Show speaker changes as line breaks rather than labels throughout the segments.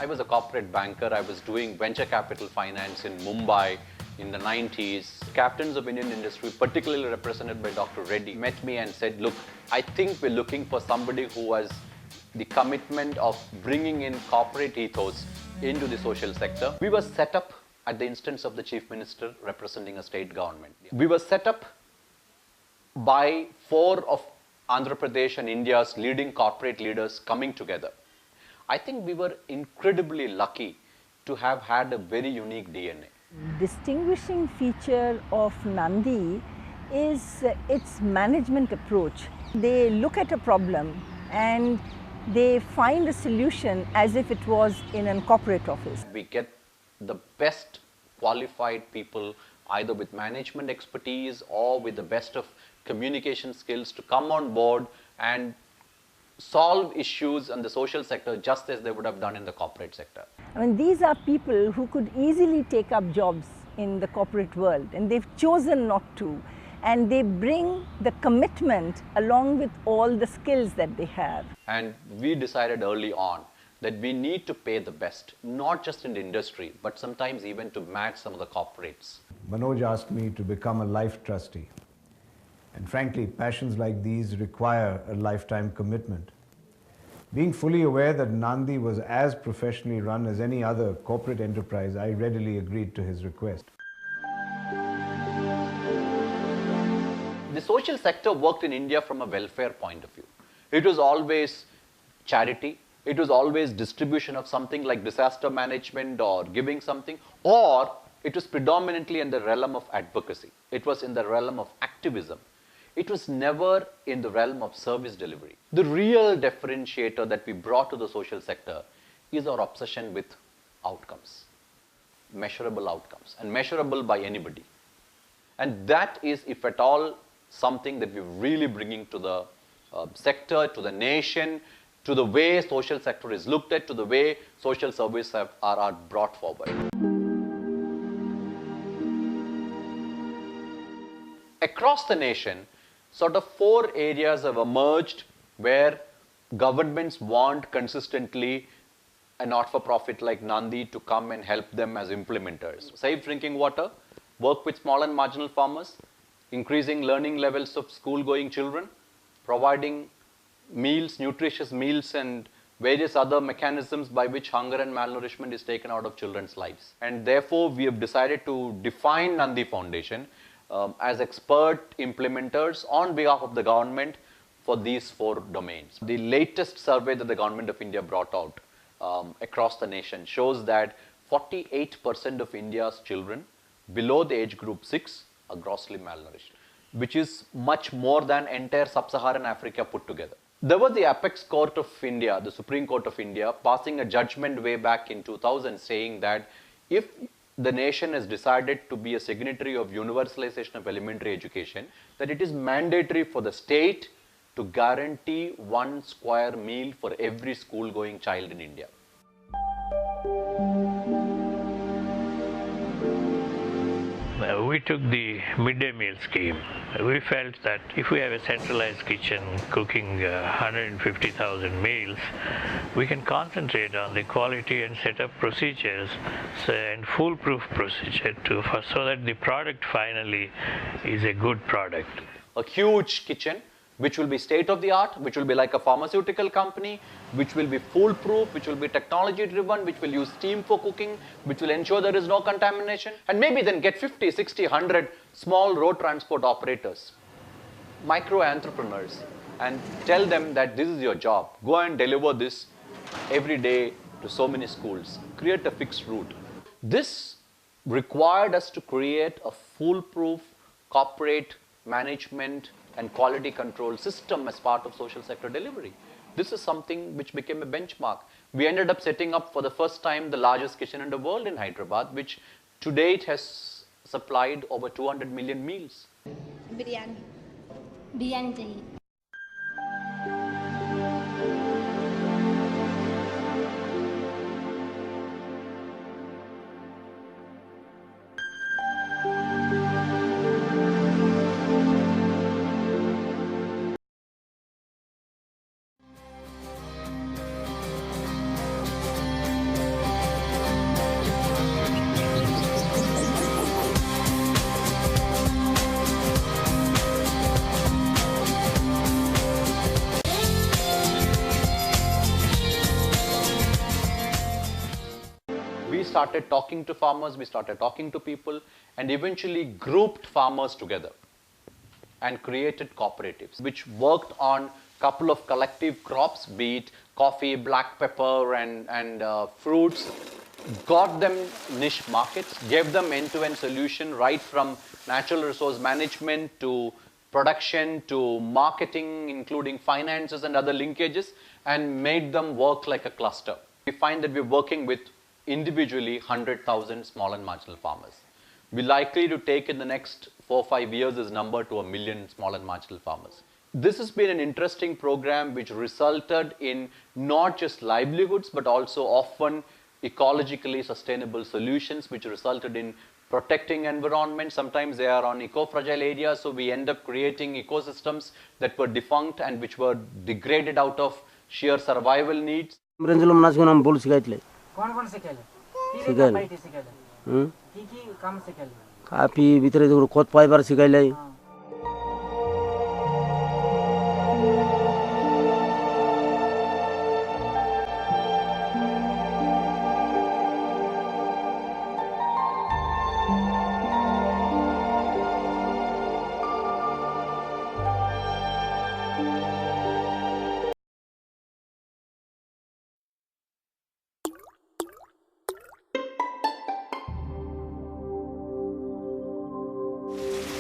was a corporate banker. I was doing venture capital finance in Mumbai in the 90s. Captains of Indian industry, particularly represented by Dr. Reddy, met me and said, look, I think we're looking for somebody who has the commitment of bringing in corporate ethos into the social sector. We were set up at the instance of the Chief Minister representing a state government. We were set up by 4 of Andhra Pradesh and India's leading corporate leaders coming together. I think we were incredibly lucky to have had a very unique DNA.
Distinguishing feature of Nandi is its management approach. They look at a problem and they find a solution as if it was in a corporate office.
We get the best qualified people, either with management expertise or with the best of communication skills, to come on board and solve issues in the social sector just as they would have done in the corporate sector.
I mean, these are people who could easily take up jobs in the corporate world, and they've chosen not to. And they bring the commitment along with all the skills that they have.
And we decided early on that we need to pay the best, not just in the industry, but sometimes even to match some of the corporates.
Manoj asked me to become a life trustee. And frankly, passions like these require a lifetime commitment. Being fully aware that Nandi was as professionally run as any other corporate enterprise, I readily agreed to his request.
The social sector worked in India from a welfare point of view. It was always charity, it was always distribution of something like disaster management or giving something, or it was predominantly in the realm of advocacy. It was in the realm of activism. It was never in the realm of service delivery. The real differentiator that we brought to the social sector is our obsession with outcomes, measurable outcomes, and measurable by anybody. And that is, if at all, something that we're really bringing to the sector, to the nation, to the way social sector is looked at, to the way social services are brought forward. Across the nation, sort of 4 areas have emerged where governments want consistently a not-for-profit like Nandi to come and help them as implementers. Safe drinking water, work with small and marginal farmers, increasing learning levels of school-going children, providing meals, nutritious meals, and various other mechanisms by which hunger and malnourishment is taken out of children's lives. And therefore, we have decided to define Nandi Foundation as expert implementers on behalf of the government for these 4 domains. The latest survey that the Government of India brought out across the nation shows that 48% of India's children below the age group 6 are grossly malnourished, which is much more than entire sub-Saharan Africa put together. There was the Apex Court of India, the Supreme Court of India, passing a judgment way back in 2000 saying that if the nation has decided to be a signatory of universalization of elementary education, that it is mandatory for the state to guarantee 1 square meal for every school-going child in India.
We took the midday meal scheme. We felt that if we have a centralized kitchen cooking 150,000 meals, we can concentrate on the quality and set up procedures and foolproof procedure so that the product finally is a good product.
A huge kitchen which will be state-of-the-art, which will be like a pharmaceutical company, which will be foolproof, which will be technology-driven, which will use steam for cooking, which will ensure there is no contamination, and maybe then get 50, 60, 100 small road transport operators, micro-entrepreneurs, and tell them that this is your job. Go and deliver this every day to so many schools. Create a fixed route. This required us to create a foolproof corporate management and quality control system as part of social sector delivery. This is something which became a benchmark. We ended up setting up for the first time the largest kitchen in the world in Hyderabad, which to date has supplied over 200 million meals.
Biryani. Biryani chahiye.
started talking to farmers, we started talking to people, and eventually grouped farmers together and created cooperatives which worked on a couple of collective crops, be it coffee, black pepper, and fruits, got them niche markets, gave them end-to-end solution right from natural resource management to production to marketing, including finances and other linkages, and made them work like a cluster. We find that we're working with individually 100,000 small and marginal farmers. We're likely to take in the next 4 or 5 years this number to 1 million small and marginal farmers. This has been an interesting program which resulted in not just livelihoods but also often ecologically sustainable solutions which resulted in protecting environment. Sometimes they are on eco-fragile areas, so we end up creating ecosystems that were defunct and which were degraded out of sheer survival needs.
काफी भीतर जो खोद पाइबार सिखाइले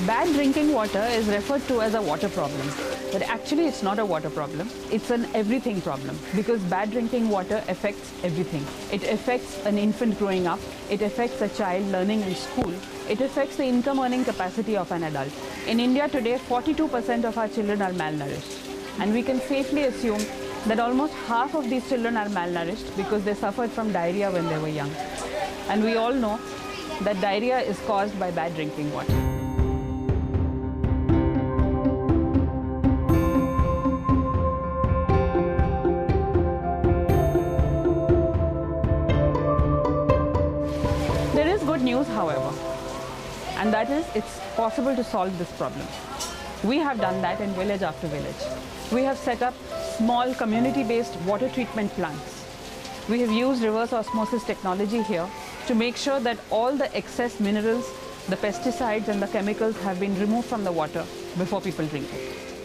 Bad drinking water is referred to as a water problem, but actually it's not a water problem, it's an everything problem, because bad drinking water affects everything. It affects an infant growing up, it affects a child learning in school, it affects the income earning capacity of an adult. In India today, 42% of our children are malnourished, and we can safely assume that almost half of these children are malnourished because they suffered from diarrhea when they were young. And we all know that diarrhea is caused by bad drinking water. There is good news, however, and that is it's possible to solve this problem. We have done that in village after village. We have set up small community-based water treatment plants. We have used reverse osmosis technology here to make sure that all the excess minerals, the pesticides and the chemicals have been removed from the water before people drink it.